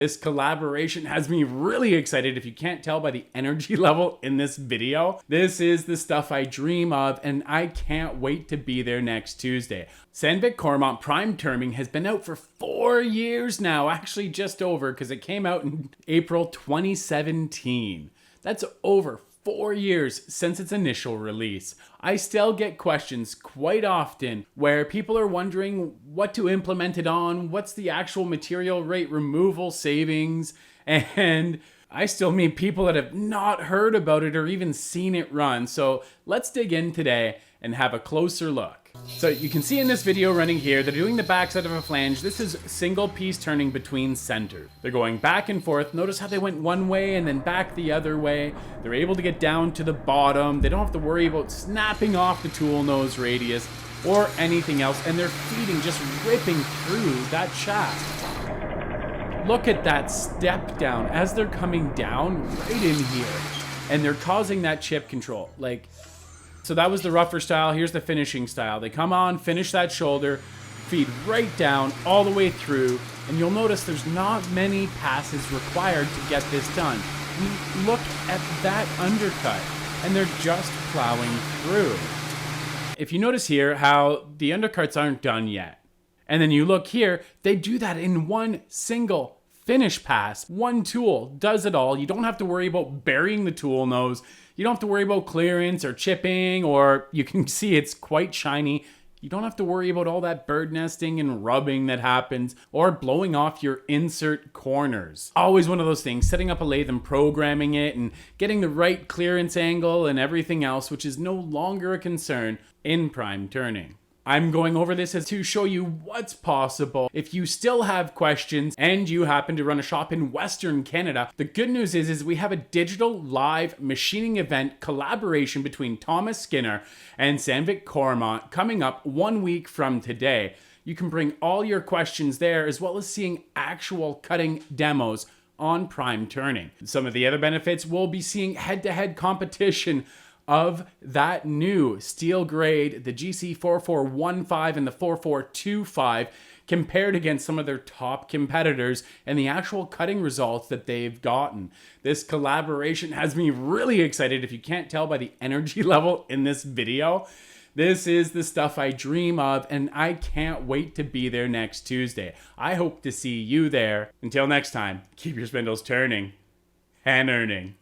This collaboration has me really excited if you can't tell by the energy level in this video. This is the stuff I dream of and I can't wait to be there next Tuesday. Sandvik Coromant Prime Terming has been out for 4 years now, actually just over because it came out in April 2017. That's over 4 years since its initial release. I still get questions quite often where people are wondering what to implement it on, what's the actual material rate removal savings, and I still meet people that have not heard about it or even seen it run. So let's dig in today and have a closer look. So you can see in this video running here, they're doing the backside of a flange. This is single piece turning between centers. They're going back and forth. Notice how they went one way and then back the other way. They're able to get down to the bottom. They don't have to worry about snapping off the tool nose radius or anything else. And they're feeding, just ripping through that shaft. Look at that step down as they're coming down right in here. And they're causing that chip control. So that was the rougher style. Here's the finishing style. They come on, finish that shoulder, feed right down all the way through, and you'll notice there's not many passes required to get this done. Look at that undercut, and they're just plowing through. If you notice here how the undercuts aren't done yet, and then you look here, they do that in one single finish pass. One tool does it all. You don't have to worry about burying the tool nose. You don't have to worry about clearance or chipping, or you can see it's quite shiny. You don't have to worry about all that bird nesting and rubbing that happens or blowing off your insert corners. Always one of those things, setting up a lathe and programming it and getting the right clearance angle and everything else, which is no longer a concern in prime turning. I'm going over this as to show you what's possible. If you still have questions and you happen to run a shop in Western Canada, the good news is we have a digital live machining event collaboration between Thomas Skinner and Sandvik Coromant coming up 1 week from today. You can bring all your questions there as well as seeing actual cutting demos on prime turning. Some of the other benefits, we'll be seeing head-to-head competition of that new steel grade, the GC4415 and the 4425, compared against some of their top competitors and the actual cutting results that they've gotten. This collaboration has me really excited if you can't tell by the energy level in this video. This is the stuff I dream of and I can't wait to be there next Tuesday. I hope to see you there. Until next time, keep your spindles turning and earning.